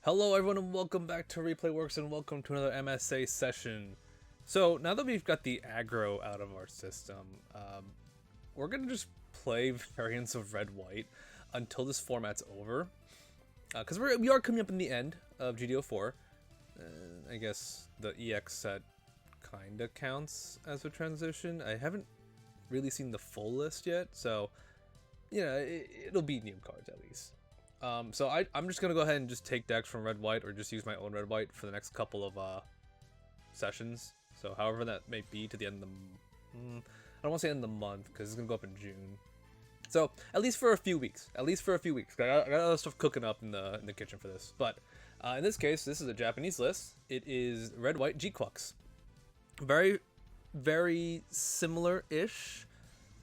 Hello everyone and welcome back to Replay Works and welcome to another MSA session. So now that we've got the aggro out of our system, we're going to just play variants of red-white until this format's over. Because we are coming up in the end of GD04. I guess the EX set kinda counts as a transition. I haven't really seen the full list yet, so it'll be new cards at least. So I'm just gonna go ahead and just take decks from red-white or just use my own red-white for the next couple of sessions. So however that may be to the end of the I don't want to say end of the month because it's gonna go up in June. So at least for a few weeks. I got other stuff cooking up in the kitchen for this. But in this case, this is a Japanese list. It is red-white G-Quux. Very, very similar-ish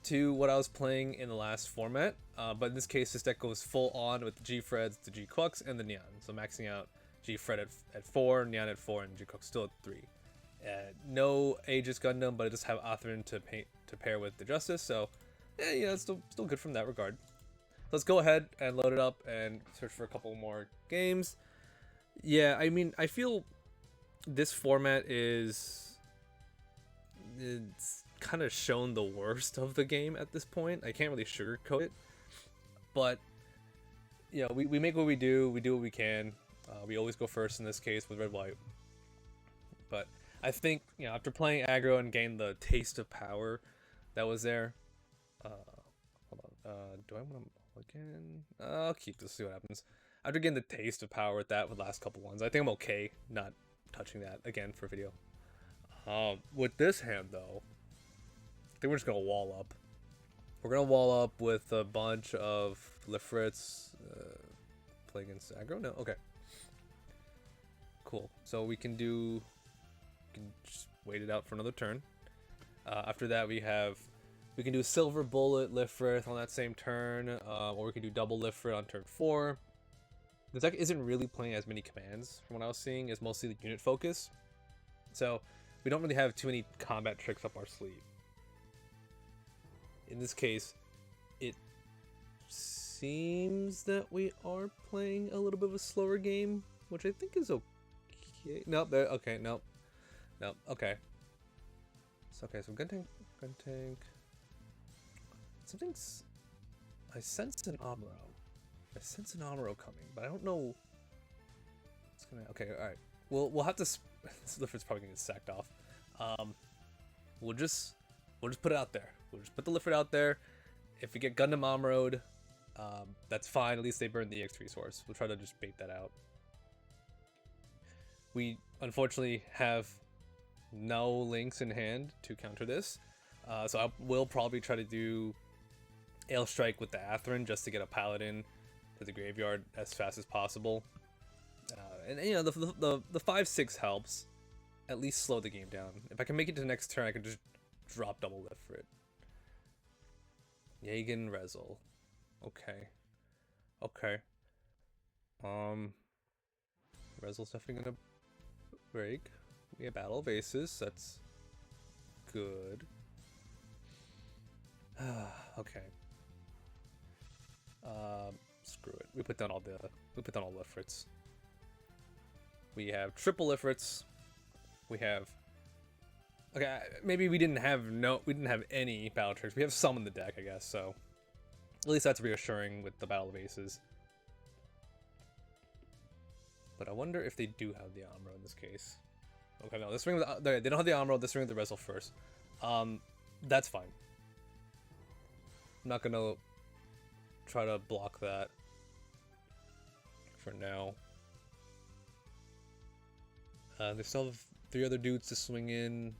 to what I was playing in the last format, but in this case this deck goes full on with the GFreds, the G-Quux, and the Neon. So maxing out GFred at 4, Neon at 4, and G-Quux still at 3. No Aegis Gundam, but I just have Athrun to pair with the Justice, so it's still good from that regard. Let's go ahead and load it up and search for a couple more games. Yeah, I mean, I feel this format it's kind of shown the worst of the game at this point. I can't really sugarcoat it, but we make what we do what we can. We always go first in this case with red-white, but I think after playing aggro and gaining the taste of power that was there, hold on, do I want to again? I'll keep this, see what happens. After getting the taste of power with that with the last couple ones, I think I'm okay not touching that again for video. With this hand though, I think we're just gonna wall up. We're gonna wall up with a bunch of Lifrits. Play against aggro? No? Okay. Cool. So we can just wait it out for another turn. After that we can do Silver Bullet Lifrit on that same turn, or we can do Double Lifrit on turn 4. The deck isn't really playing as many commands from what I was seeing. It's mostly the unit focus. So we don't really have too many combat tricks up our sleeve. In this case, it seems that we are playing a little bit of a slower game, which I think is okay. Nope, okay, nope. Okay. It's okay, so gun tank. Something's... I sense an Amuro coming, but I don't know... It's gonna... Okay, alright. We'll have to... This Lifrit's probably gonna get sacked off. We'll just put it out there. We'll just put the Lifrit out there. If we get Gundam Amro'd, that's fine. At least they burn the EX resource. We'll try to just bait that out. We unfortunately have no links in hand to counter this. So I will probably try to do Ale Strike with the Athrun just to get a Paladin to the graveyard as fast as possible. And the 5-6 helps. At least slow the game down. If I can make it to the next turn, I can just drop double lift for it. Jagen Rezel. Okay. Rezel's definitely gonna break. We have Battle of Aces. That's good. Okay. Screw it. We put down all Lifrits. We have triple Lifrits. We have... Okay, maybe we didn't have any battle tricks. We have some in the deck, I guess, so... At least that's reassuring with the Battle of Aces. But I wonder if they do have the Amro in this case. Okay, no, this ring they don't have the Amro, this ring with the Rezel first. That's fine. I'm not gonna try to block that for now. They still have 3 other dudes to swing in.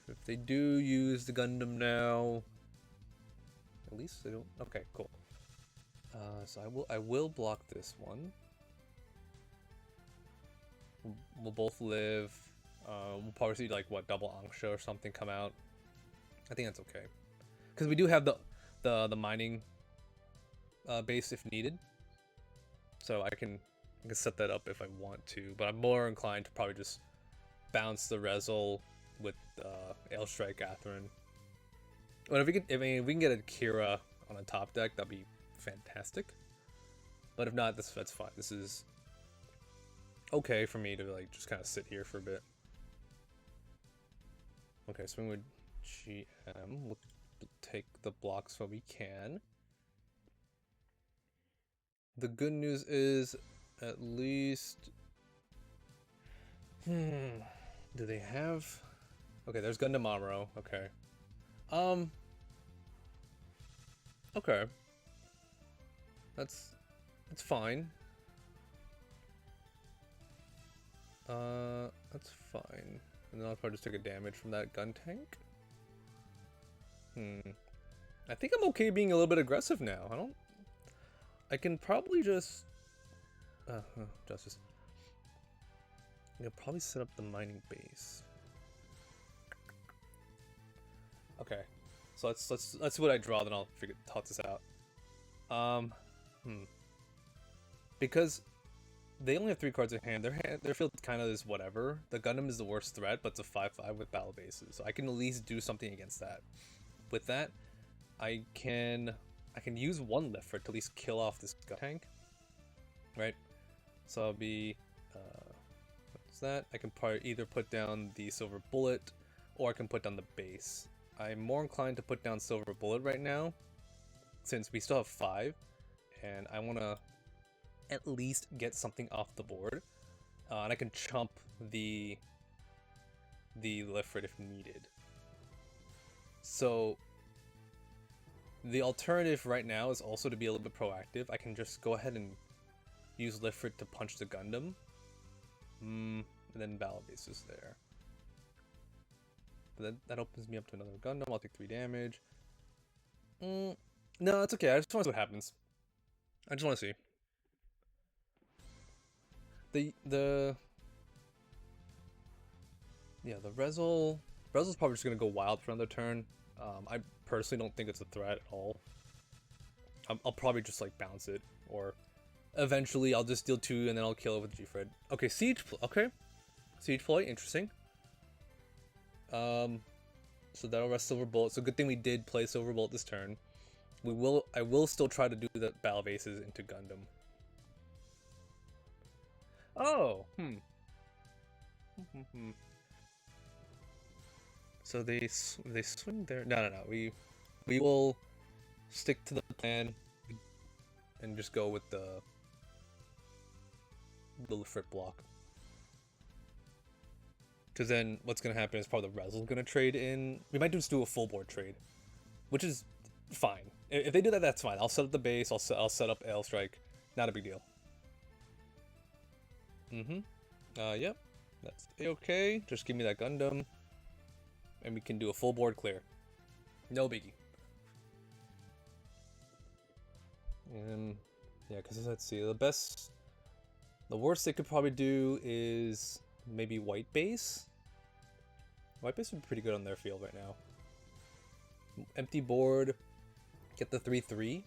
If they do use the Gundam now, at least they don't. Okay, cool. So I will block this one. We'll both live. We'll probably see like what double Angsha or something come out. I think that's okay, because we do have the mining base if needed. So I can set that up if I want to, but I'm more inclined to probably just bounce the Rezel with Ale Strike Athrun. But if we can get a Kira on a top deck, that'd be fantastic. But if not, that's fine. This is okay for me to like just kind of sit here for a bit. Okay, swing with GM. We'll take the blocks while we can. The good news is, at least... Do they have... Okay, there's Gundam Amuro. Okay. Okay. That's fine. That's fine. And then I'll probably just take a damage from that gun tank. I think I'm okay being a little bit aggressive now. I can probably just... Justice. I can probably set up the mining base. Okay. So let's see what I draw, then I'll talk this out. Because they only have 3 cards in hand. Their field kind of is whatever. The Gundam is the worst threat, but it's a 5/5 with battle bases, so I can at least do something against that. With that, I can use 1 lift for it to at least kill off this gun tank, right? So I'll be what's that? I can probably either put down the silver bullet, or I can put down the base. I'm more inclined to put down silver bullet right now, since we still have 5, and I want to at least get something off the board, and I can chump the Lifrit if needed. So the alternative right now is also to be a little bit proactive. I can just go ahead and use Lifrit to punch the Gundam, and then battle base is there. But that opens me up to another Gundam. I'll take 3 damage. No, it's okay. I just want to see what happens. I just want to see. The Rezel's probably just gonna go wild for another turn. I personally don't think it's a threat at all. I'll probably just like bounce it, or eventually I'll just deal 2 and then I'll kill it with GFred. Okay, siege. Okay, siege ploy. Interesting. So that'll rest silver bullet. So good thing we did play silver bullet this turn. I will still try to do the battle bases into Gundam. Oh, So they swing there. No. We will stick to the plan and just go with the Lifrit block. Because then what's gonna happen is probably the Rezel's gonna trade in. We might just do a full board trade, which is fine. If they do that, that's fine. I'll set up the base. I'll set up L strike. Not a big deal. Yep. That's okay. Just give me that Gundam, and we can do a full board clear. No biggie. Yeah, because let's see. The worst they could probably do is maybe white base. White base would be pretty good on their field right now. Empty board. Get the 3/3.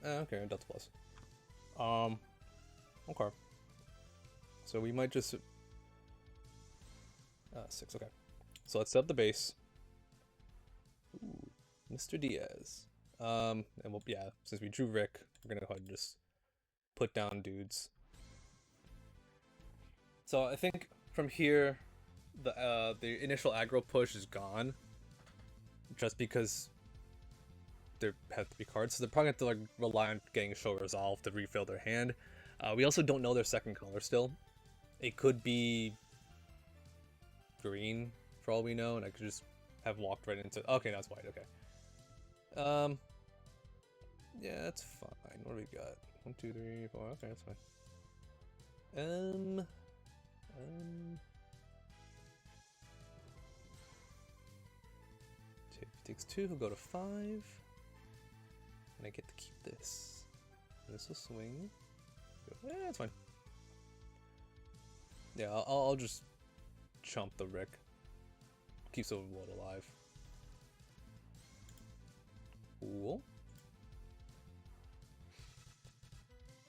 Okay, Delta Plus. Okay. So we might just 6. Okay. So let's set up the base. Ooh, Mr. Diaz. And since we drew Rick, we're gonna go ahead and just put down dudes. So I think from here, the initial aggro push is gone, just because there have to be cards. So they're probably going to like rely on getting show resolve to refill their hand. We also don't know their second color still. It could be green for all we know, and I could just have walked right into. Okay, now it's white. Okay. Yeah, that's fine. What do we got? 1, 2, 3, 4. Okay, that's fine. Takes 2, he'll go to 5. And I get to keep this. This will swing. Yeah, that's fine. Yeah, I'll just chump the Rick. Keep Silver Blood alive. Cool.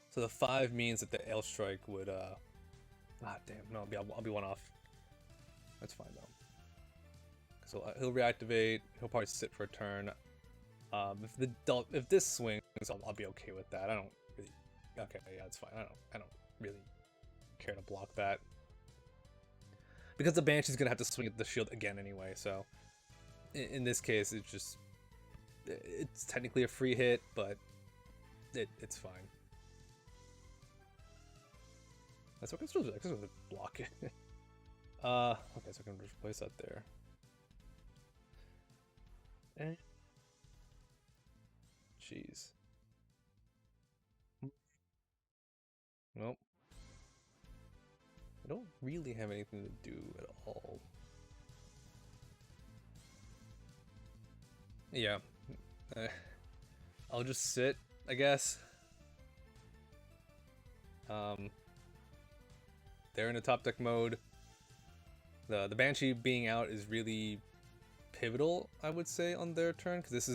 So the 5 means that the L strike would damn, no, I'll be 1 off. That's fine though. So he'll reactivate. He'll probably sit for a turn. If this swings, I'll be okay with that. I don't really Okay, yeah, it's fine. I don't really care to block that. Because the Banshee's gonna have to swing at the shield again anyway, so in this case it's technically a free hit, but it's fine. That's okay, I can still block it. Okay, so I can just place that there. Jeez. Nope. I don't really have anything to do at all. Yeah. I'll just sit, I guess. They're in a top deck mode. The Banshee being out is really pivotal, I would say, on their turn, because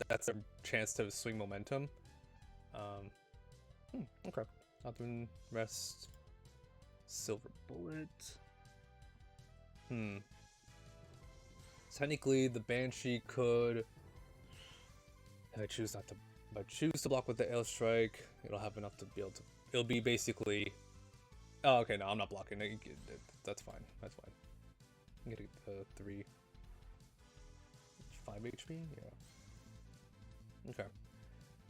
that's their chance to swing momentum. Okay. Athrun rest. Silver bullet. Technically, the Banshee could. If I choose not to. If I choose to block with the air strike, it'll have enough to be able to. It'll be basically. Oh, okay. No, I'm not blocking. That's fine. That's fine. I'm gonna get 5 HP. Yeah. Okay.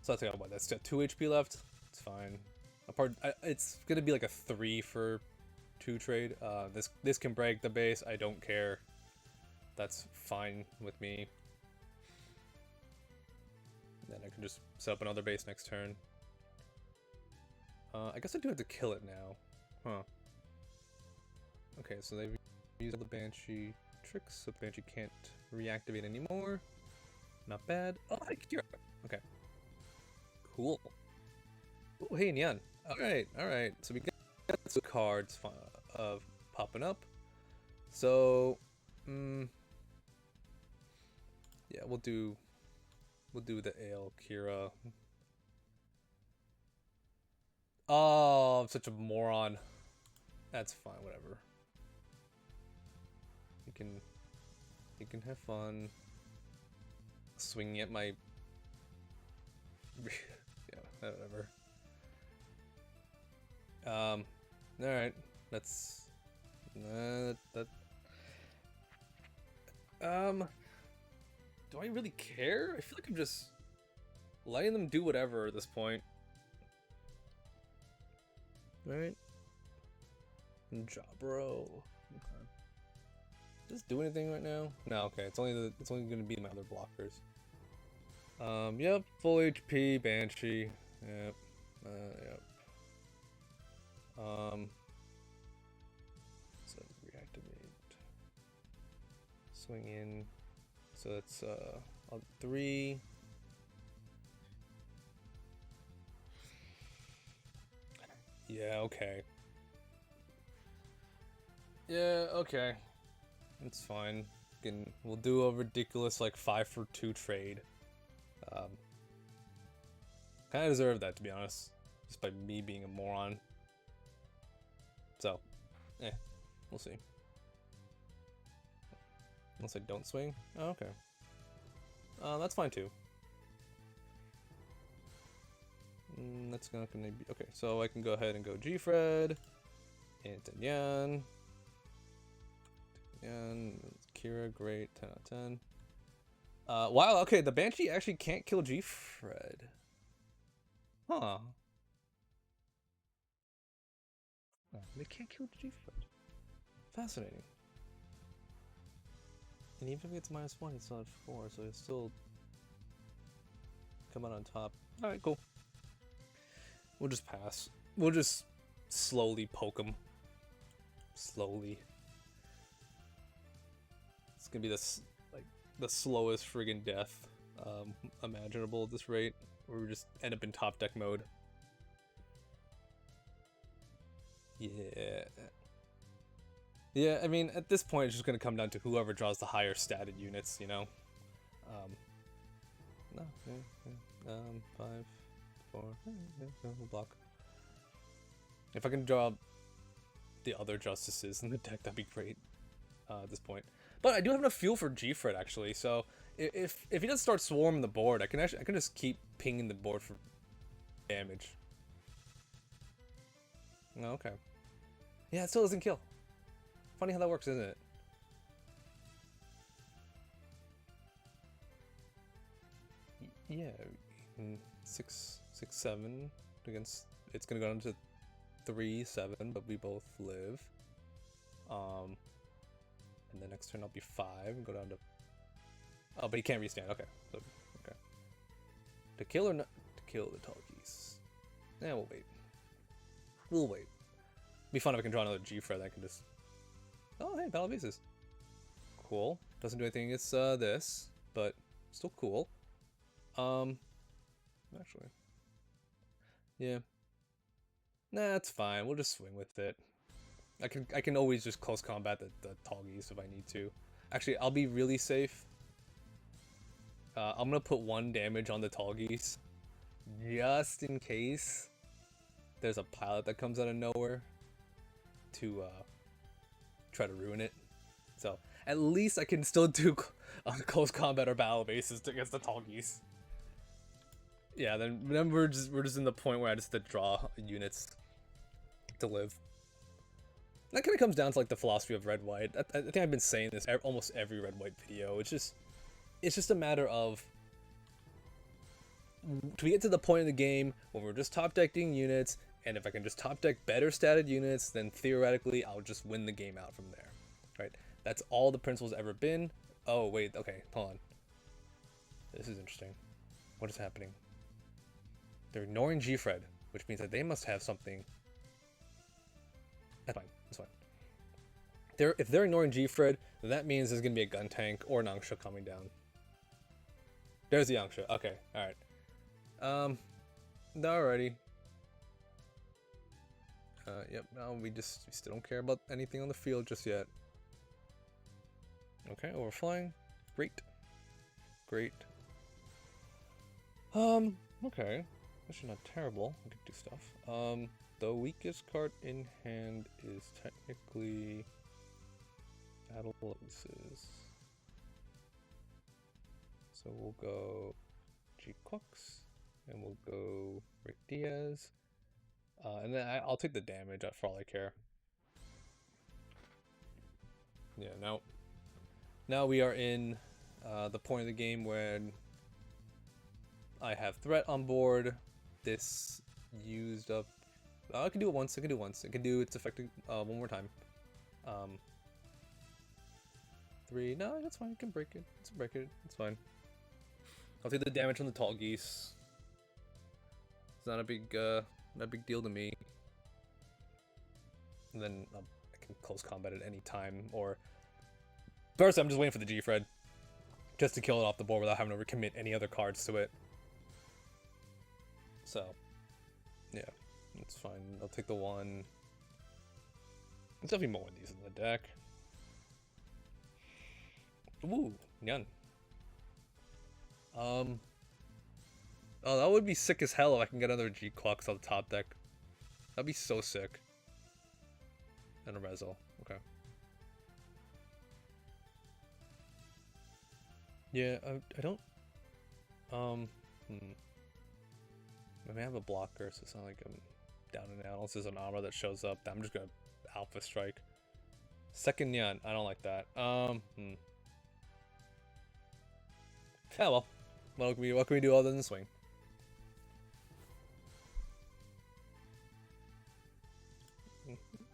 So that's what. That's got 2 HP left. It's fine. It's gonna be like a 3 for 2 trade. This can break the base. I don't care. That's fine with me. Then I can just set up another base next turn. I guess I do have to kill it now. Huh. Okay, so they've used all the Banshee tricks, so the Banshee can't reactivate anymore. Not bad. Oh, Kira. Okay. Cool. Oh, hey, Nyan. Alright. So we got some cards popping up. So, yeah, we'll do the Ale Kira. Oh, I'm such a moron. That's fine, whatever. You can have fun swinging at my yeah, whatever. Alright, that's do I really care? I feel like I'm just letting them do whatever at this point. Alright. Jabro. Okay. Does this do anything right now? No, okay. It's only gonna be my other blockers. Yep, full HP, Banshee. Yep. Yep. So reactivate. Swing in. So that's 3. Yeah, okay. Yeah, okay. It's fine. We'll do a ridiculous like 5 for 2 trade. Kind of deserve that, to be honest, just by me being a moron. So, we'll see. Unless I don't swing. Oh, okay. That's fine too. That's not gonna be okay. So I can go ahead and go GFred, and Kira, great, 10 out of 10. Wow, okay, the Banshee actually can't kill GFred. Huh. Oh, they can't kill GFred. Fascinating. And even if it's -1, it's still at 4, so it's still come out on top. Alright, cool. We'll just pass. We'll just slowly poke him. Slowly. It's gonna be this like the slowest friggin' death imaginable at this rate, where we just end up in top deck mode. Yeah, I mean, at this point, it's just gonna come down to whoever draws the higher statted units, you know. 5, 4, we'll block. If I can draw the other Justices in the deck, that'd be great at this point. But I do have enough fuel for GFred actually, so if he does start swarming the board, I can just keep pinging the board for damage. Oh, okay. Yeah, it still doesn't kill. Funny how that works, isn't it? Yeah, 6, 6, 7 against. It's gonna go down to 3, 7, but we both live. And the next turn I'll be 5 and go down to. Oh, but he can't restand. Okay, so, okay. To kill or not? To kill the tall geese. Yeah, we'll wait. We'll wait. Be fun if I can draw another GFred. I can just. Oh, hey, battle bases. Cool. Doesn't do anything against this, but still cool. Actually, yeah. Nah, it's fine. We'll just swing with it. I can always just close combat the tall geese if I need to. Actually, I'll be really safe. I'm gonna put 1 damage on the tall geese, just in case there's a pilot that comes out of nowhere to try to ruin it. So at least I can still do close combat or battle bases against the tall geese. Yeah, then we're just in the point where I just have to draw units to live. That kind of comes down to like the philosophy of red white. I think I've been saying this almost every red white video. It's just a matter of we get to the point in the game when we're just top decking units, and if I can just top deck better statted units, then theoretically I'll just win the game out from there. Right? That's all the principle's ever been. Oh wait, okay, hold on. This is interesting. What is happening? They're ignoring GFred, which means that they must have something. That's fine. That's fine. If they're ignoring GFred, then that means there's gonna be a gun tank or an Angsha coming down. There's the Angsha. Okay, all right. Alrighty. Yep. No, we still don't care about anything on the field just yet. Okay, overflying. Great. Great. Okay. Actually not terrible. We could do stuff. The weakest card in hand is technically Battle Aces. So we'll go G-Quux, and we'll go Rick Diaz. And then I'll take the damage for all I care. Yeah, now we are in the point of the game when I have threat on board. This used up. I can do it once. I can do it once. I can do its effect one more time. 3. No, that's fine. I can break it. Let's break it. It's fine. I'll take the damage from the tall geese. It's not a big deal to me. And then I can close combat at any time. Or first, I'm just waiting for the GFred, just to kill it off the board without having to commit any other cards to it. So, yeah, it's fine. I'll take the 1. There's definitely more of these in the deck. Ooh, Nyan. Oh, that would be sick as hell if I can get another G-Quux on the top deck. That'd be so sick. And a Rezo. Okay. Yeah, I don't. I may have a blocker, so it's not like I'm down and out. Unless there's an armor that shows up, I'm just gonna Alpha Strike. Second Nyan, I don't like that. Yeah, well, what can we do other than swing?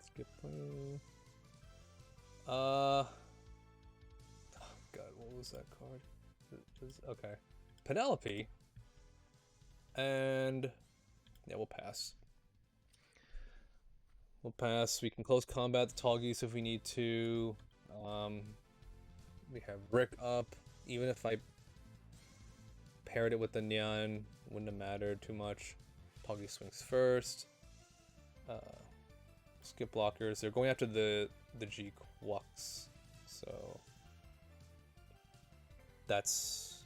Skip. Oh God, what was that card? Okay, Penelope. And yeah, we'll pass. We'll pass. We can close combat the tall geese if we need to. We have Rick up. Even if I paired it with the Nyan, wouldn't have mattered too much. Tall geese swings first. Skip blockers. They're going after the G-Quux, so that's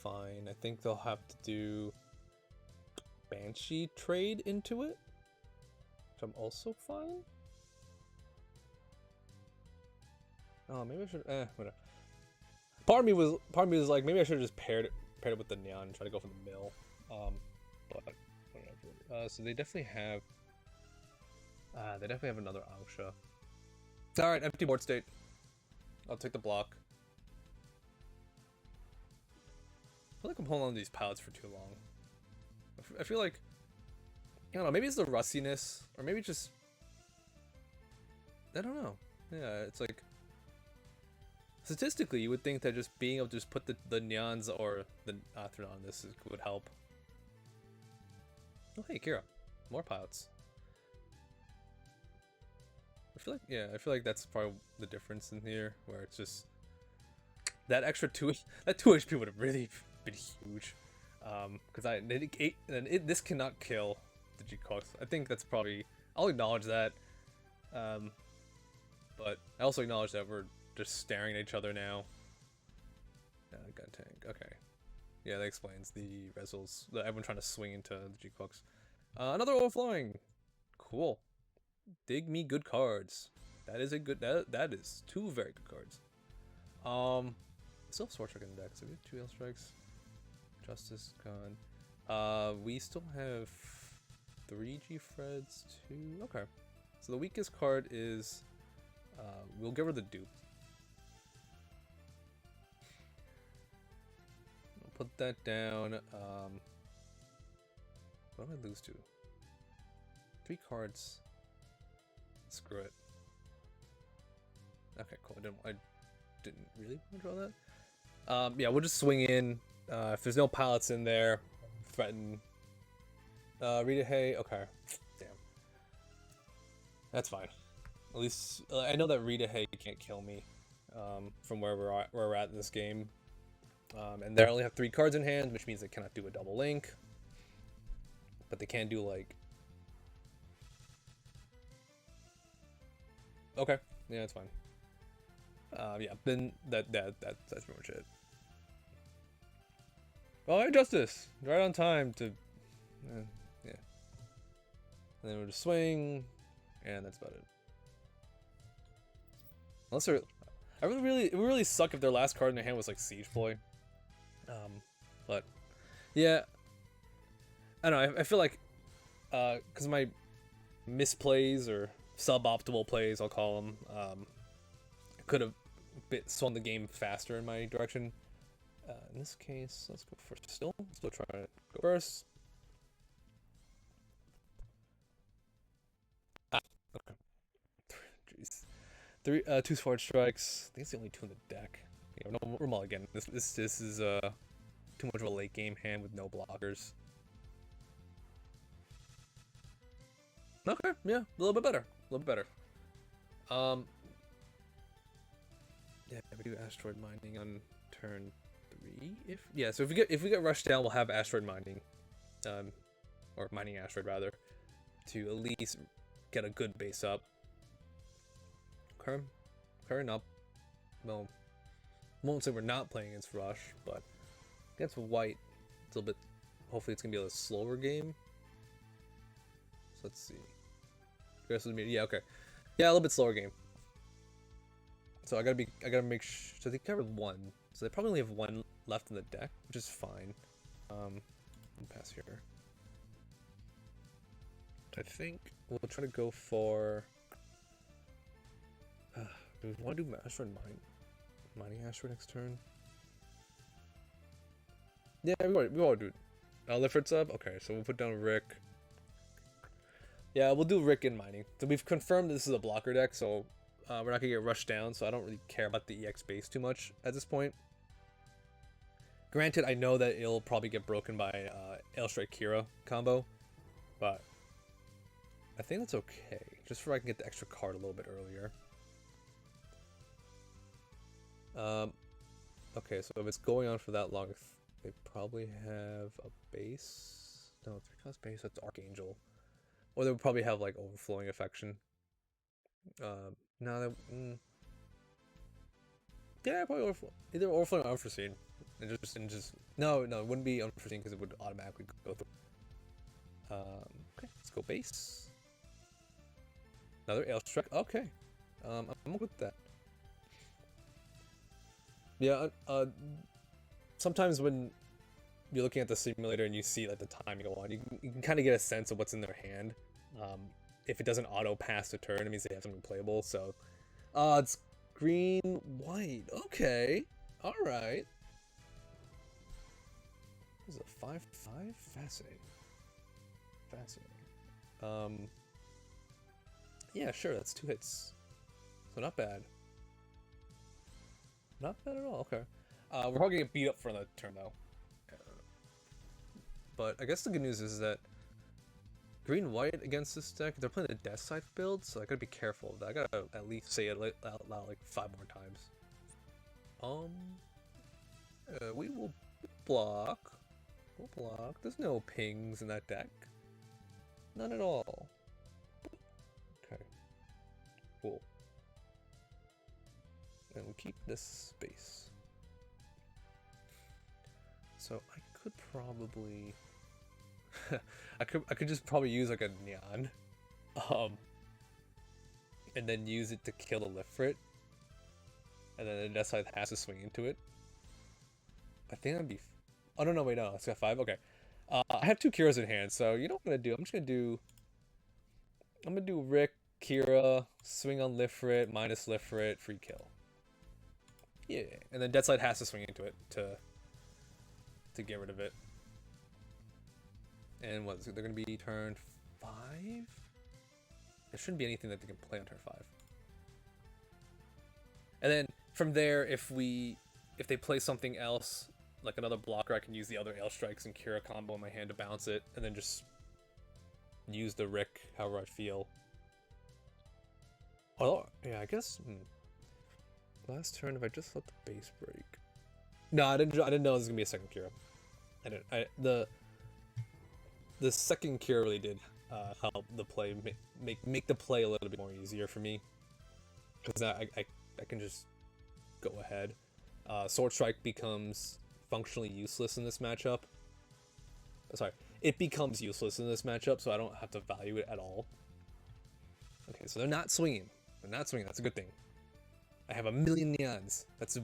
fine. I think they'll have to do Banshee trade into it, which I'm also fine. Oh, maybe I should. Whatever. Part of me was like, maybe I should have just paired it with the Nyan and try to go for the mill. But whatever. So they definitely have They definitely have another Angsha. Alright, empty board state. I'll take the block. I feel like I'm holding on to these pilots for too long. I feel like, I don't know, maybe it's the rustiness, or maybe just, I don't know. Yeah, it's like, statistically, you would think that just being able to just put the Nyans or the Athrun on this would help. Oh, hey, Kira. More pilots. I feel like that's probably the difference in here, where it's just that extra that 2 HP would have really been huge. Because this cannot kill the G-Cox. I think that's probably, I'll acknowledge that. But I also acknowledge that we're just staring at each other now. Gun tank, okay. Yeah, that explains the results. Everyone trying to swing into the G-Cox. Another overflowing. Cool. Dig me good cards. That is a good. That is 2 very good cards. Still have Sword Strike in the deck, so we have 2 L strikes. Justice gone. We still have 3 GFreds, 2. Okay. So the weakest card is. We'll give her the dupe. I'll put that down. What do I lose to? 3 cards. Screw it. Okay, cool. I didn't really want to draw that. Yeah, we'll just swing in. If there's no pilots in there, threaten. Rita Hay. Okay. Damn. That's fine. At least I know that Rita Hay can't kill me. From where we're at in this game. And they only have 3 cards in hand, which means they cannot do a double link. But they can do like. Okay, yeah, that's fine. Yeah, then that's pretty much it. Oh, hey, Justice! Right on time to, yeah. And then we'll just swing, and that's about it. Unless they're, it would really suck if their last card in their hand was like Siege Ploy. But yeah, I don't know. I feel like, because my misplays or suboptimal plays, I'll call them, could have swung the game faster in my direction. In this case, let's go first. Still try to go first. Okay. Jeez. 2 Sword Strikes. I think it's the only 2 in the deck. Yeah, no, we're mulligan. This is too much of a late game hand with no blockers. Okay, yeah, a little bit better. Yeah, we do asteroid mining on turn 3. So if we get rushed down, we'll have asteroid mining, or mining asteroid rather, to at least get a good base up. Current up. Well, I won't say we're not playing against Rush, but against White, it's a little bit. Hopefully, it's gonna be a slower game. So let's see. Yeah, okay. Yeah, a little bit slower game. So I gotta make sure. So they covered 1. So they probably only have 1 left in the deck, which is fine. I'll pass here. I think we'll try to go for. Do we want to do asteroid mining asteroid next turn? Yeah, we want to do it. Liffert's up. Okay, so we'll put down Rick. Yeah, we'll do Rick in mining. So we've confirmed this is a blocker deck, so we're not gonna get rushed down. So I don't really care about the EX base too much at this point. Granted, I know that it'll probably get broken by L Strike Kira combo, but I think that's okay. Just so I can get the extra card a little bit earlier. Okay, so if it's going on for that long, they probably have a base. No, 3 cost base. That's Archangel. Or they would probably have like overflowing affection. No, yeah, probably either overflowing or unforeseen. And just no, it wouldn't be unforeseen because it would automatically go through. Okay, let's go base. Another Ale Strike. Okay, I'm good with that. Yeah, sometimes when you're looking at the simulator and you see like the timing go on, you can kind of get a sense of what's in their hand. if it doesn't auto pass the turn, it means they have something playable. So, it's green, white. Okay, all right. This is a 5/5. Fascinating. Fascinating. Yeah, sure. That's 2 hits. So not bad. Not bad at all. Okay. We're probably gonna get beat up for another turn though. But I guess the good news is that green-white against this deck, they're playing the Death Scythe build, so I gotta be careful of that. I gotta at least say it out loud like 5 more times. We will block. We'll block. There's no pings in that deck. None at all. Okay. Cool. And we'll keep this space. So I could probably... I could just probably use like a neon, and then use it to kill the Lifrit, and then the Death Scythe has to swing into it. I think that'd be. Oh no, wait, no, it's got 5. Okay, I have 2 Kiras in hand, so you know what I'm gonna do? I'm gonna do Rick, Kira, swing on Lifrit, minus Lifrit, free kill. Yeah, and then Death Scythe has to swing into it to get rid of it. And what, they're going to be turn 5? There shouldn't be anything that they can play on turn 5. And then from there, if they play something else, like another blocker, I can use the other Ail Strikes and Kira combo in my hand to bounce it, and then just use the Rick however I feel. Oh, yeah, I guess... Last turn, if I just let the base break... No, I didn't know there was going to be a second Kira. The second Cure really did help the play, make the play a little bit more easier for me. Because I can just go ahead. Sword Strike becomes functionally useless in this matchup. Sorry, it becomes useless in this matchup, so I don't have to value it at all. Okay, so they're not swinging. That's a good thing. I have a million neons. That's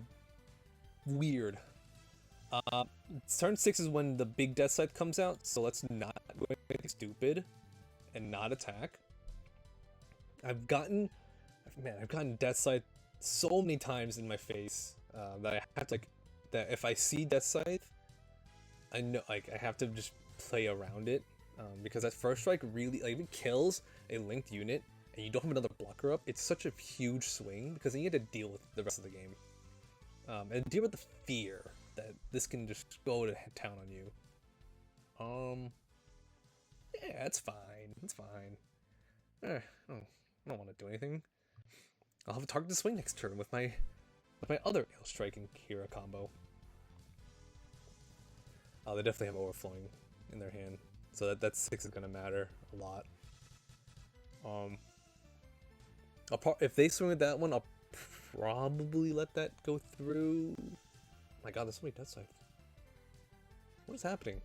weird. Turn 6 is when the big Death Scythe comes out, so let's not go anything stupid and not attack. I've gotten Death Scythe so many times in my face that I have to, that if I see Death Scythe, I know, I have to just play around it, because that first strike really, if it kills a linked unit and you don't have another blocker up, it's such a huge swing, because then you have to deal with the rest of the game. And deal with the fear that this can just go to town on you. Yeah, it's fine. It's fine. I don't want to do anything. I'll have a target to swing next turn with my other Ail Strike and Kira combo. They definitely have overflowing in their hand, so that 6 is gonna matter a lot. If they swing with that one, I'll probably let that go through. Oh my god, there's so many Death Scythe. What is happening?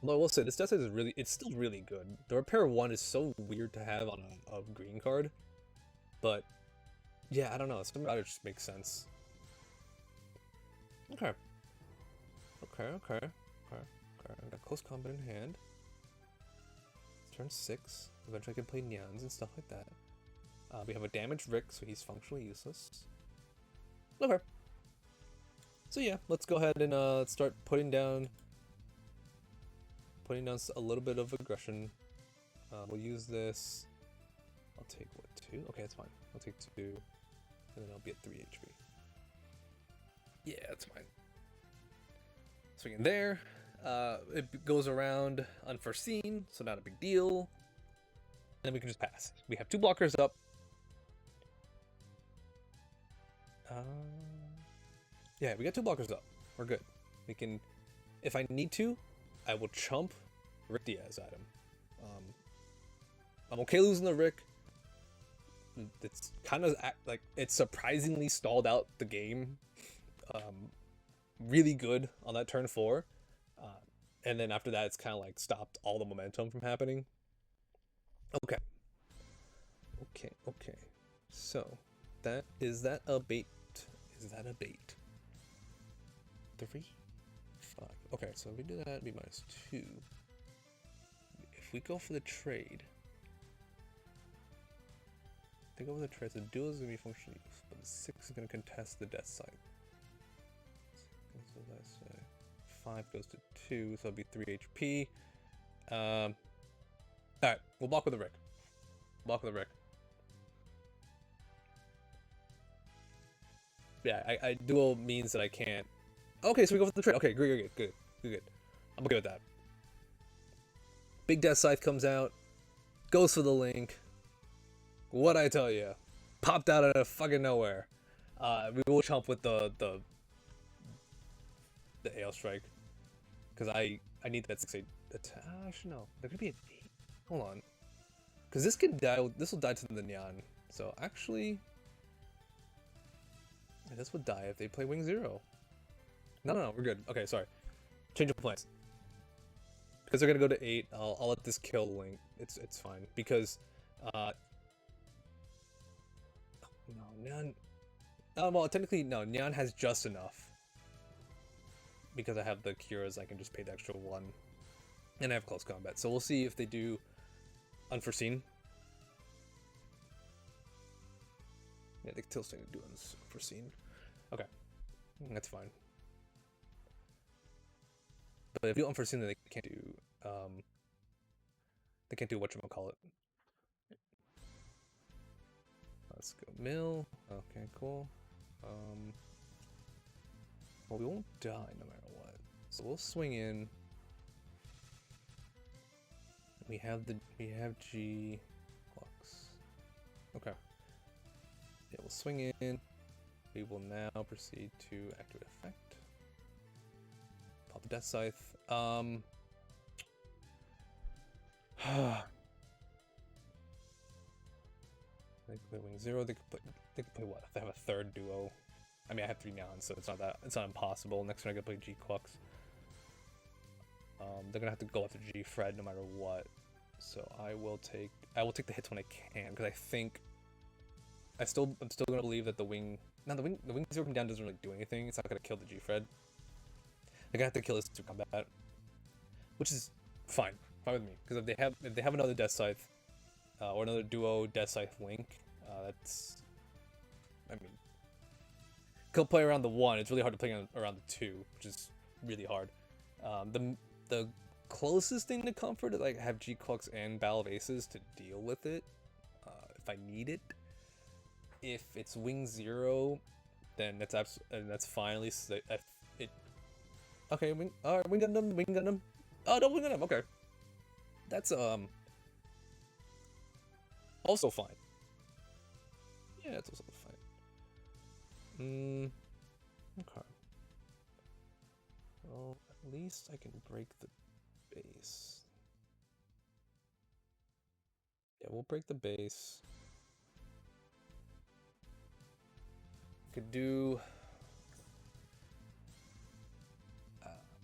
Although I will say, this Death Scythe is it's still really good. The Repair 1 is so weird to have on a green card. But, yeah, I don't know. Something about it just makes sense. Okay. I got close combat in hand. Turn 6. Eventually I can play Neons and stuff like that. We have a damaged Rick, so he's functionally useless. Okay. So yeah, let's go ahead and start putting down a little bit of aggression. We'll use this. I'll take, what, 2? Okay, that's fine. I'll take 2, and then I'll be at 3 HP. Yeah, that's fine. Swing in there. It goes around unforeseen, so not a big deal. Then we can just pass. We have 2 blockers up. Yeah, we got 2 blockers up. We're good. We can, if I need to, I will chump Rick Diaz at him. I'm okay losing the Rick. It's kind of like, it's surprisingly stalled out the game. Really good on that turn 4. And then after that, it's kind of like stopped all the momentum from happening. Okay. So, is that a bait? Is that a bait? 3, 5. Okay, so if we do that, it'd be -2. if we go for the trade, they go for the trade, so the duo is going to be functionally used, but the 6 is going to contest the death side. So that's 5 goes to 2, so it'll be 3 HP. Alright, we'll block with the Rick. Block with the Rick. Yeah, I dual means that I can't. Okay, so we go for the trade. Okay, good. I'm okay with that. Big Death Scythe comes out, goes for the link. What I tell you, popped out of fucking nowhere. We will chomp with the AL Strike, because I need that 6/8 attack. Actually, no, there could be an 8. Hold on, because this can die. This will die to the Nyan. So actually, this would die if they play Wing 0. No, we're good. Okay, sorry. Change of plans. Because they're gonna go to 8, I'll let this kill the link. It's fine because no, Nyan. Well, technically no. Nyan has just enough because I have the Curas. I can just pay the extra 1, and I have close combat. So we'll see if they do unforeseen. Yeah, they still stay to do unforeseen. Okay, that's fine. But if you do unforeseen, then they can't do whatchamacallit. Let's go mill. Okay, cool. Well, we won't die no matter what, so we'll swing in. We have G Flux. Okay. Yeah, we'll swing in. We will now proceed to activate effect. Pop the Death Scythe. They play Wing 0. They could play what? If they have a third duo. I mean, I have 3 Nyans, so it's not impossible. Next turn I could play G Quux. They're gonna have to go after GFred no matter what. So I will take the hits when I can, because I think I'm still gonna believe that the Wing 0 come down doesn't really do anything. It's not gonna kill the GFred. They're gonna have to kill this to combat, which is fine with me, because if they have another Death Scythe or another duo Death Scythe link, that's, I mean, he'll play around the 1. It's really hard to play around the 2, which is really hard. The closest thing to comfort is like have G Quux and Battle of Aces to deal with it if I need it. If it's Wing 0, then that's fine. At least it. Okay, Wing Gundam. Oh, no, Wing Gundam. Okay, that's also fine. Yeah, it's also fine. Okay. Well, at least I can break the base. Yeah, we'll break the base. Could do.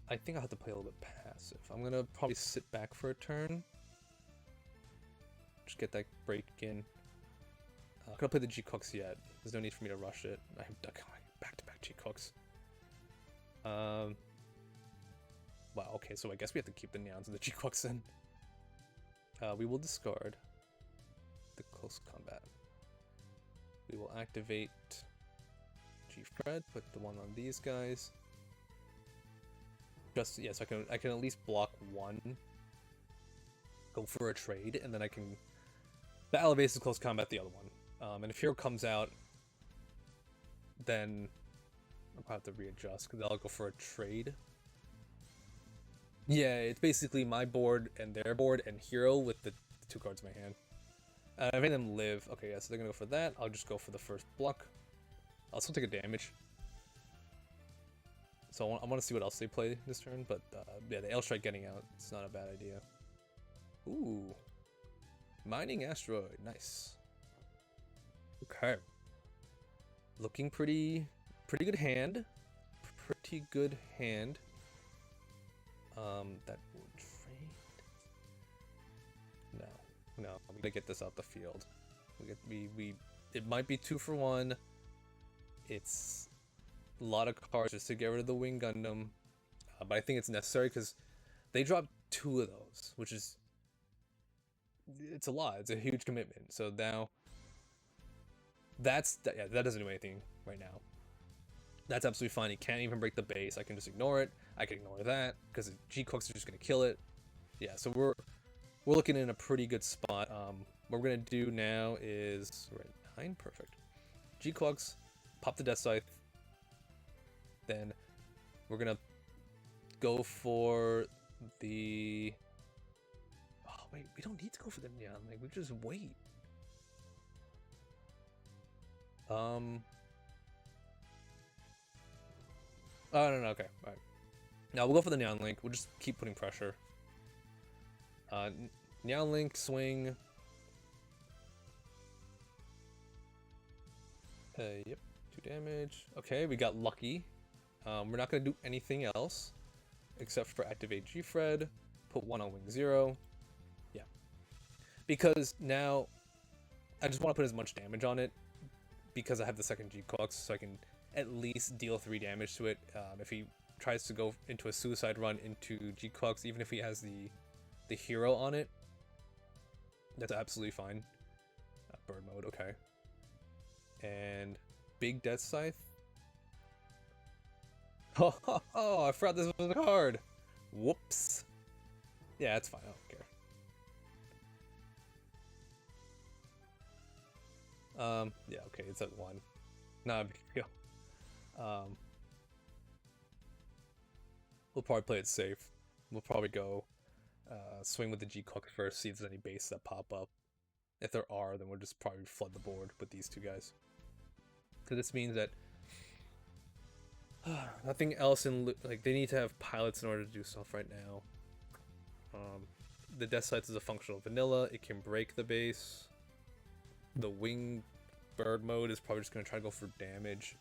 I think I'll have to play a little bit passive. I'm gonna probably sit back for a turn. Just get that break in. I'm not gonna play the G Quux yet. There's no need for me to rush it. I have back-to-back G Quux. Wow, okay, so I guess we have to keep the Nyans and the G Quux in. We will discard the close combat. We will activate GFred, put the 1 on these guys. Just, yes, I can at least block 1, go for a trade, and then I can Battle of Aces close combat the other one. And if Hero comes out, then I'll probably have to readjust, because I'll go for a trade. Yeah, it's basically my board and their board and Hero with the 2 cards in my hand. I made them live. Okay, yeah, so they're gonna go for that. I'll just go for the first block. I'll still take a damage. So I want to see what else they play this turn, but yeah, the L Strike getting out, it's not a bad idea. Ooh. Mining Asteroid, nice. Okay. Looking pretty good hand. Pretty good hand. That will trade. No, I'm gonna get this out the field. It might be 2 for 1. It's a lot of cards just to get rid of the Wing Gundam, but I think it's necessary because they dropped 2 of those, which is it's a lot. It's a huge commitment. So now that doesn't do anything right now. That's absolutely fine. He can't even break the base. I can just ignore it. I can ignore that because G-Cooks are just gonna kill it. Yeah, so we're looking in a pretty good spot. What we're gonna do now is we're at 9, perfect. G-Cooks, pop the Death Scythe. Then we're gonna go for the. Oh wait, we don't need to go for the neon. Like we just wait. Oh no, okay, all right. Now we'll go for the Neon Link. We'll just keep putting pressure. Neon Link, swing. Yep, 2 damage. Okay, we got lucky. We're not gonna do anything else except for activate GFred, put 1 on wing 0. Yeah, because now I just want to put as much damage on it because I have the second G-Cooks, so I can at least deal 3 damage to it. If he tries to go into a suicide run into G-Cooks, even if he has the hero on it, that's absolutely fine. Bird mode, okay. And big Death Scythe. Oh, I forgot this was a card. Whoops. Yeah, that's fine. I don't care. Yeah, okay, it's at 1. Not a big deal. We'll probably play it safe. We'll probably go swing with the G-Cook first, see if there's any bases that pop up. If there are, then we'll just probably flood the board with these 2 guys. Because this means that nothing else like they need to have pilots in order to do stuff right now. The Death Scythe is a functional vanilla. It can break the base. The wing bird mode is probably just gonna try to go for damage.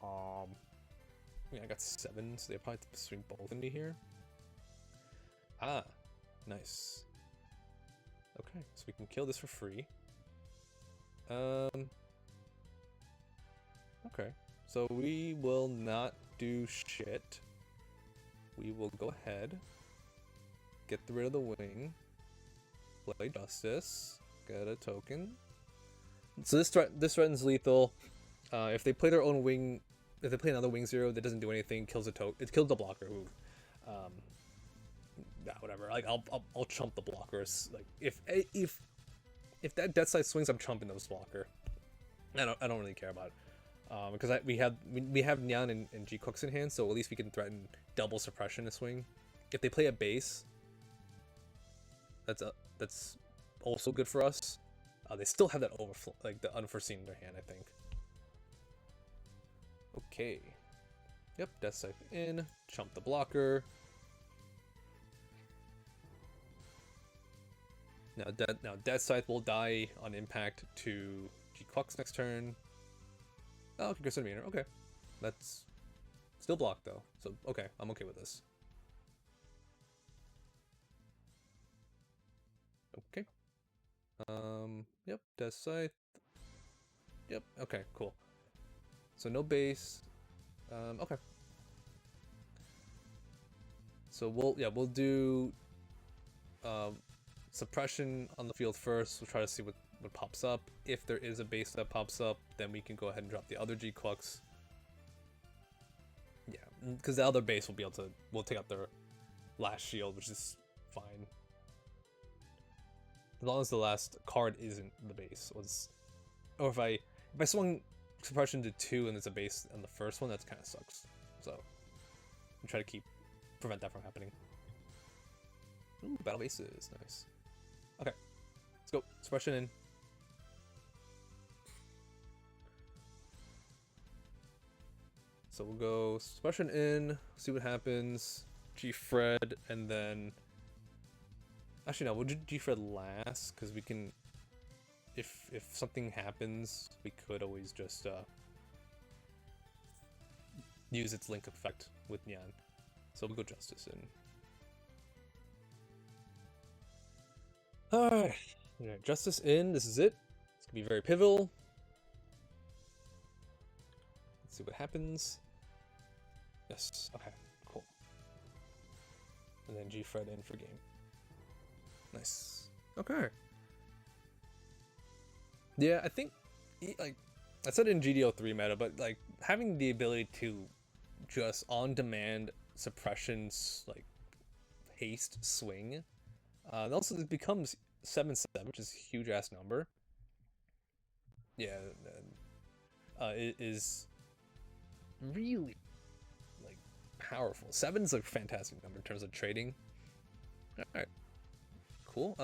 Yeah, I got 7, so they probably have to swing both into here. Ah, nice. Okay, so we can kill this for free. Okay, so we will not do shit. We will go ahead, get rid of the wing, play Justice, get a token. So this threatens lethal. If they play their own wing, if they play another wing 0 that doesn't do anything, kills a token. It kills the blocker. Ooh. Yeah, whatever. Like I'll chump the blockers. Like if that Death Scythe swings, I'm chumping those blocker. I don't really care about it. Because we have Neon and G-Cooks in hand, so at least we can threaten double suppression to swing. If they play a base, that's also good for us. They still have that overflow, like the unforeseen in their hand, I think. Okay. Yep, Death Scythe in, chump the blocker. Now Death Scythe will die on impact to G-Cooks next turn. Oh, okay, Grissom Meter. Okay. That's still blocked though. So okay, I'm okay with this. Okay. Yep, Death Scythe. Yep, okay, cool. So no base. Okay. So we'll do suppression on the field first. We'll try to see what pops up. If there is a base that pops up, then we can go ahead and drop the other G-Cooks. Yeah, because the other base will be able to, we'll take out their last shield, which is fine. As long as the last card isn't the base. Or if I swung suppression to 2 and there's a base on the first one, that kind of sucks. So I'm trying to prevent that from happening. Ooh, battle bases, nice. Okay, let's go. Suppression in. So we'll go suppression in, see what happens. GFred, and then actually no, we'll do GFred last because we can. If something happens, we could always just use its link effect with Neon. So we'll go Justice in. Alright, Justice in, this is it. It's gonna be very pivotal. Let's see what happens. Yes, okay, cool. And then GFred in for game. Nice. Okay. Yeah, I think, like, I said in GD03 meta, but like having the ability to just on demand suppressions, like haste swing, and also it becomes 7/7, which is a huge ass number. Yeah, it is really like powerful. Seven's a fantastic number in terms of trading. All right, cool.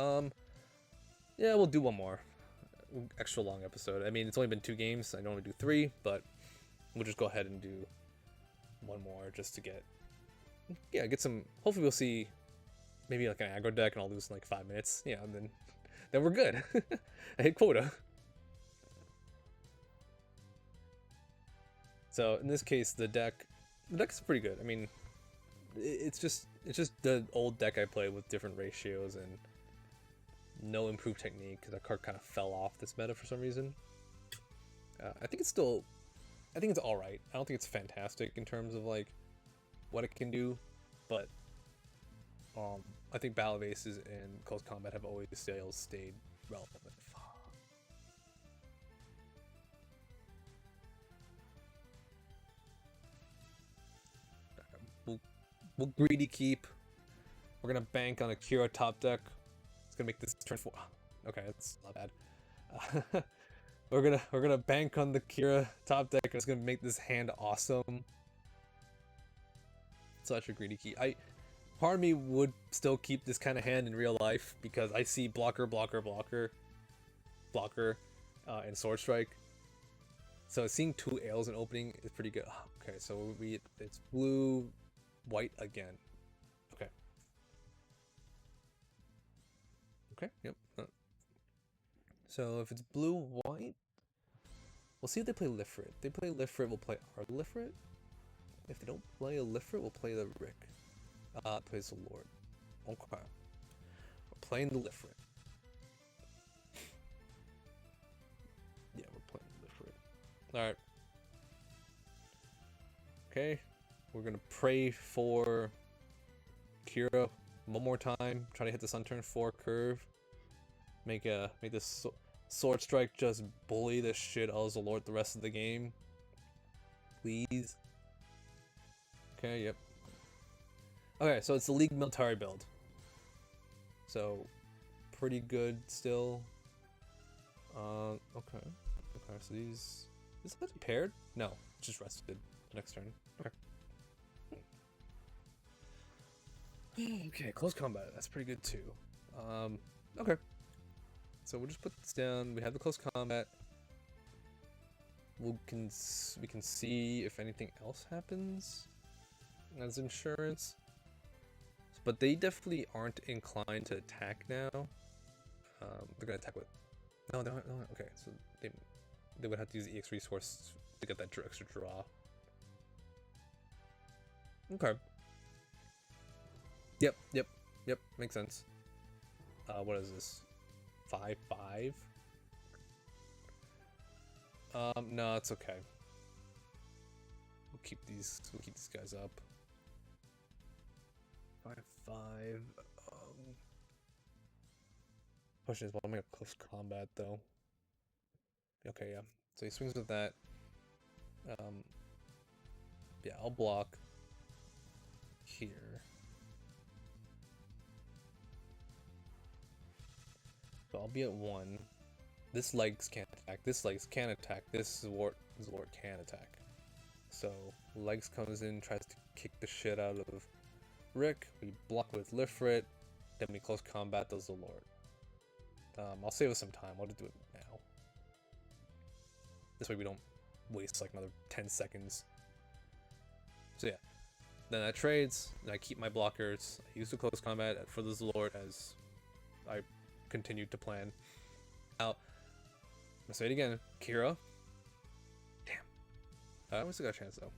Yeah, we'll do one more extra long episode. I mean, it's only been 2 games. I normally do 3, but we'll just go ahead and do one more just to get some. Hopefully, we'll see maybe like an aggro deck, and I'll lose in like 5 minutes. Yeah, and then we're good. I hit quota. So in this case, the deck's pretty good. I mean, it's just the old deck I played with different ratios and no improved technique because that card kind of fell off this meta for some reason. I think it's all right. I don't think it's fantastic in terms of like what it can do, but I think battle bases and close combat have always stayed relevant. We'll greedy keep. We're gonna bank on a Kira top deck. It's gonna make this turn 4. Okay, that's not bad. We're gonna bank on the Kira top deck. It's gonna make this hand awesome. Such a greedy keep. Part of me would still keep this kind of hand in real life because I see blocker, and sword strike. So seeing 2 Ails in opening is pretty good. Okay, so it's blue, white again. Okay. Okay. Yep. So if it's blue, white, we'll see if they play Lifrit. If they play Lifrit, we'll play our Lifrit. If they don't play a Lifrit, we'll play the Rick. Plays the Lord. Okay. We're playing the Lifrit. Yeah, we're playing the Lifrit. Alright. Okay. We're gonna pray for Kira one more time. Try to hit this on turn 4 curve. Make this sword strike just bully the shit out of the Lord the rest of the game. Please. Okay, yep. Okay, so it's the League Military build. So, pretty good still. Okay. Okay, so is that paired? No, just rested the next turn. Okay. Okay, close combat. That's pretty good too. Okay. So we'll just put this down. We have the close combat. We can see if anything else happens as insurance. But they definitely aren't inclined to attack now. They're gonna attack with. No, they're not. Okay, so they would have to use the EX resource to get that extra draw. Okay. Yep. Makes sense. What is this? 5/5. No, it's okay. We'll keep these guys up. 5/5. Question is, well, I'm gonna close combat though. Okay, yeah. So he swings with that. Yeah, I'll block here. So I'll be at 1. This legs can't attack. This legs can attack. This Lord can attack. So legs comes in, tries to kick the shit out of Rick. We block with Lifrit. Then we close combat does the Lord. I'll save us some time. I'll just do it now. This way we don't waste like another 10 seconds. So yeah. Then I trades, and I keep my blockers. I use the close combat for this Lord as I continued to plan. Now, I'm gonna say it again. Kira. Damn. We still got a chance though.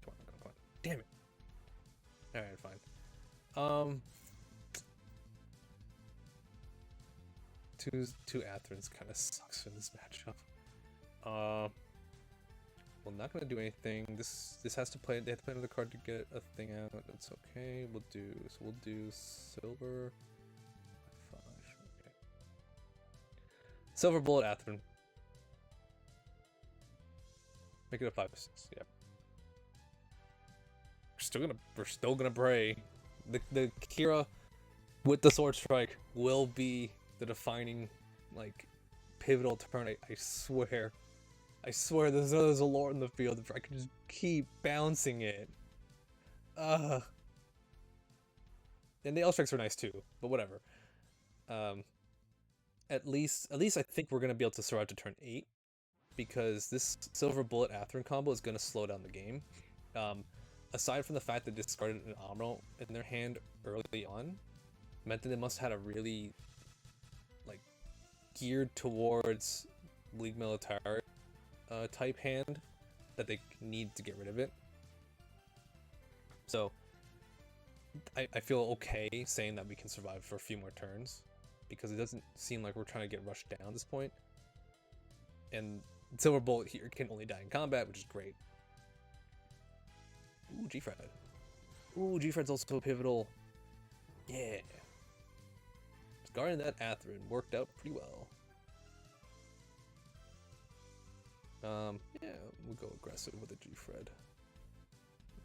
Come on. Damn it. Alright, fine. Two Athruns kind of sucks in this matchup. We're not gonna do anything. This has to play. They have to play another card to get a thing out. That's okay. We'll do silver. 5. Silver Bullet Athrun. Make it a 5/6. Yep. We're still gonna pray. The Kira with the Sword Strike will be the defining, like, pivotal turn. I swear. I swear there's a lore in the field if I can just keep bouncing it. And the L strikes are nice too, but whatever. At least I think we're gonna be able to survive to turn 8, because this Silver Bullet Athrun combo is gonna slow down the game. Aside from the fact that they discarded an Amro in their hand early on, meant that they must have had a really, like, geared towards League Military type hand that they need to get rid of it. So I feel okay saying that we can survive for a few more turns, because it doesn't seem like we're trying to get rushed down at this point. And Silver Bullet here can only die in combat, which is great. Ooh, GFred. Ooh, GFred's also pivotal. Yeah. Guarding that Athrun worked out pretty well. Yeah, we'll go aggressive with the GFred.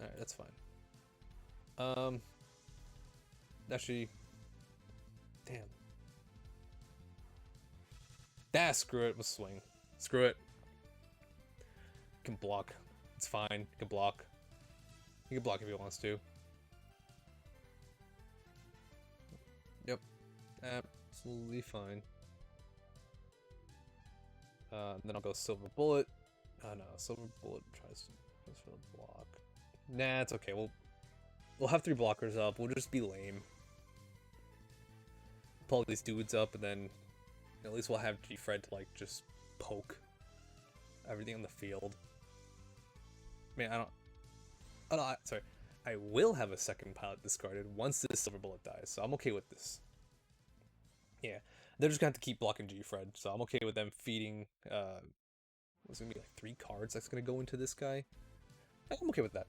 Alright, that's fine. Actually, damn. Ah, screw it, we'll swing. Screw it. He can block. It's fine, he can block. He can block if he wants to. Yep. Absolutely fine. Then I'll go Silver Bullet. Oh no, Silver Bullet tries for the block. Nah, it's okay. We'll have 3 blockers up. We'll just be lame. Pull these dudes up, and then at least we'll have GFred to, like, just poke everything on the field. I mean, sorry. I will have a second pilot discarded once this Silver Bullet dies, so I'm okay with this. Yeah, they're just gonna have to keep blocking GFred, so I'm okay with them feeding. What's gonna be like 3 cards that's gonna go into this guy. I'm okay with that.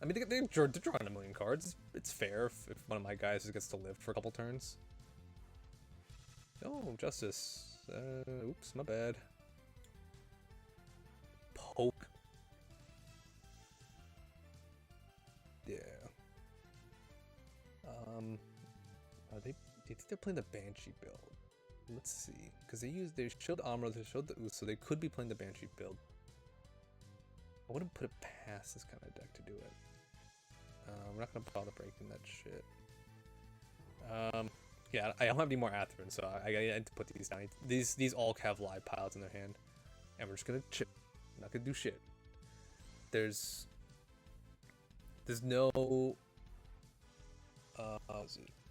I mean, they're drawing a million cards. It's fair if one of my guys just gets to live for a couple turns. Oh, Justice. Oops, my bad. Poke. Yeah. Do you think they're playing the Banshee build? Let's see, because they showed Amro, they showed the Uso, so they could be playing the Banshee build. I wouldn't put it past this kind of deck to do it. We're not gonna bother breaking that shit. Yeah, I don't have any more Athrun, so I had to put these down. These all have live pilots in their hand, and we're just gonna chip. Not gonna do shit. There's no.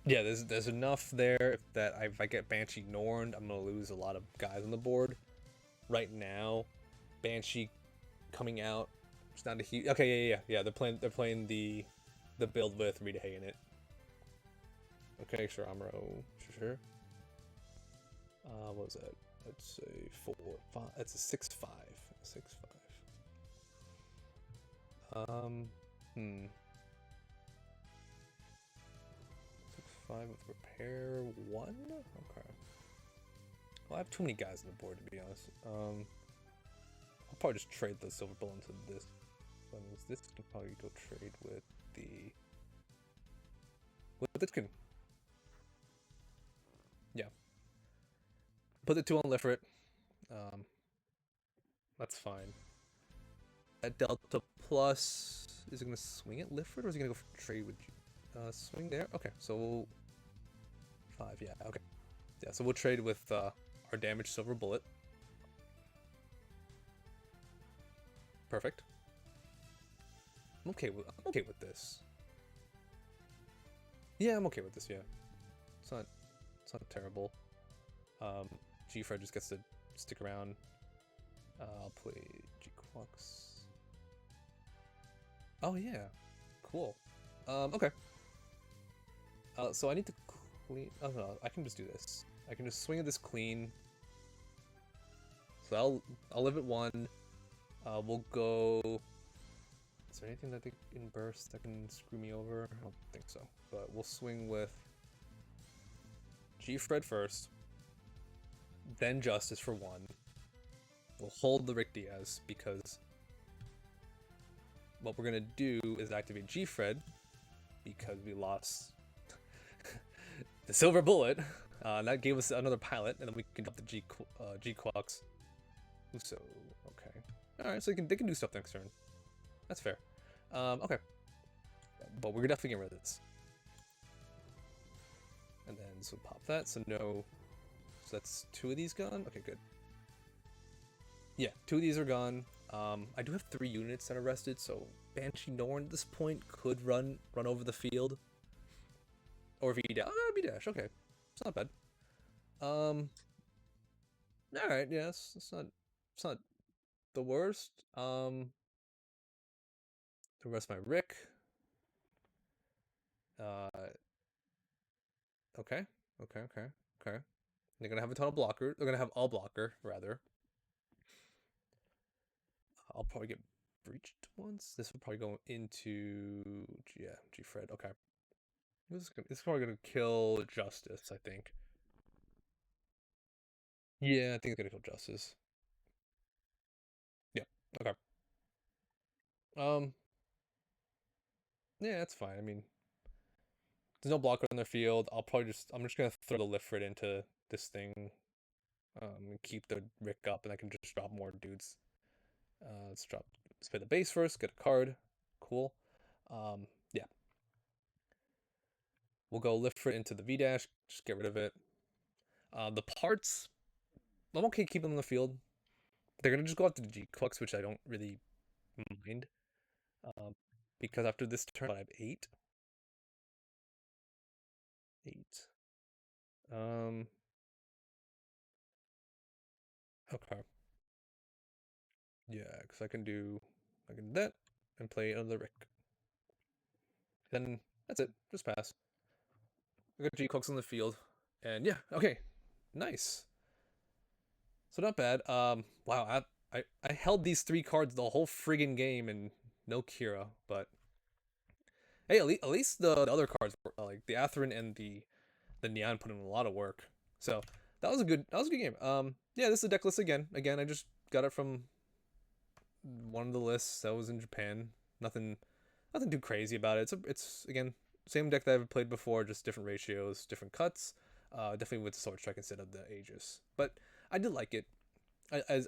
Yeah, there's enough there that if I get Banshee Norned, I'm gonna lose a lot of guys on the board. Right now, Banshee coming out, it's not a huge. Okay, yeah. They're playing the build with Rita Hay in it. Okay, sure, Amro, sure. What was that? Let's say 4, 5. That's a 6/5. 6/5. 6/5 with repair 1? Okay. Well, I have too many guys on the board, to be honest. I'll probably just trade the Silver Bullet into this. That means this can probably go trade with the. This can. Yeah. Put the 2 on Lifrit. That's fine. That Delta Plus, is it gonna swing at Lifrit, or is it gonna go for trade with swing there? Okay, so 5, yeah, okay. Yeah, so we'll trade with our damaged Silver Bullet. Perfect. I'm okay with this. Yeah, I'm okay with this, yeah. It's not terrible. GFred just gets to stick around. I'll play G-Quux. Oh yeah, cool. Okay. So I need to clean. Oh no, I can just do this. I can just swing at this clean. So I'll live at 1. We'll go. Is there anything that they can burst that can screw me over? I don't think so. But we'll swing with GFred first. then Justice for 1. We'll hold the Rick Diaz because what we're gonna do is activate GFred because we lost the silver bullet. That gave us another pilot, and then we can drop the G-Quox. So, okay. Alright, so they can do stuff next turn. That's fair. Okay. But we're definitely getting rid of this. And then, so pop that, so no... So that's 2 of these gone? Okay, good. Yeah, 2 of these are gone. I do have 3 units that are rested, so Banshee Norn at this point could run over the field. Or V-Dash. Oh, V-Dash, okay. It's not bad. Alright, yes, it's not the worst. The rest of my Rick. Okay. They're gonna have a ton of blocker. They're gonna have all blocker, rather. I'll probably get breached once. This will probably go into GFred. Okay. It's probably gonna kill Justice, I think. Yeah, I think it's gonna kill Justice. Yeah. Okay. Yeah, that's fine. I mean, there's no blocker in their field. I'm just gonna throw the Lifrit into this thing. And keep the Rick up, and I can just drop more dudes. Let's play the base first, get a card. Cool. Yeah. We'll go Lifrit into the V-Dash, just get rid of it. The parts, I'm okay keeping them in the field. They're gonna just go out to the G-Quox, which I don't really mind. Because after this turn I have 8. 8. Okay. Yeah, because I can do that and play another Rick. Then that's it. Just pass. I got G-Quox on the field. And yeah, okay. Nice. So not bad. Wow, I held these 3 cards the whole friggin' game and no Kira, but hey, at least the other cards, like the Athrun and the Neon, put in a lot of work. So that was a good game. Yeah, this is a deck list again. Again, I just got it from one of the lists that was in Japan. Nothing too crazy about it. It's again same deck that I've played before, just different ratios, different cuts. Definitely with the Sword Strike instead of the Aegis, but I did like it.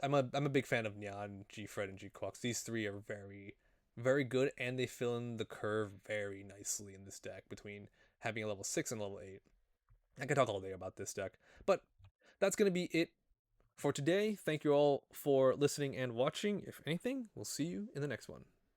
I'm a big fan of Neon, GFred, and G-Quox. These 3 are very good, and they fill in the curve very nicely in this deck between having a level 6 and level 8. I could talk all day about this deck, but that's going to be it for today. Thank you all for listening and watching. If anything, we'll see you in the next one.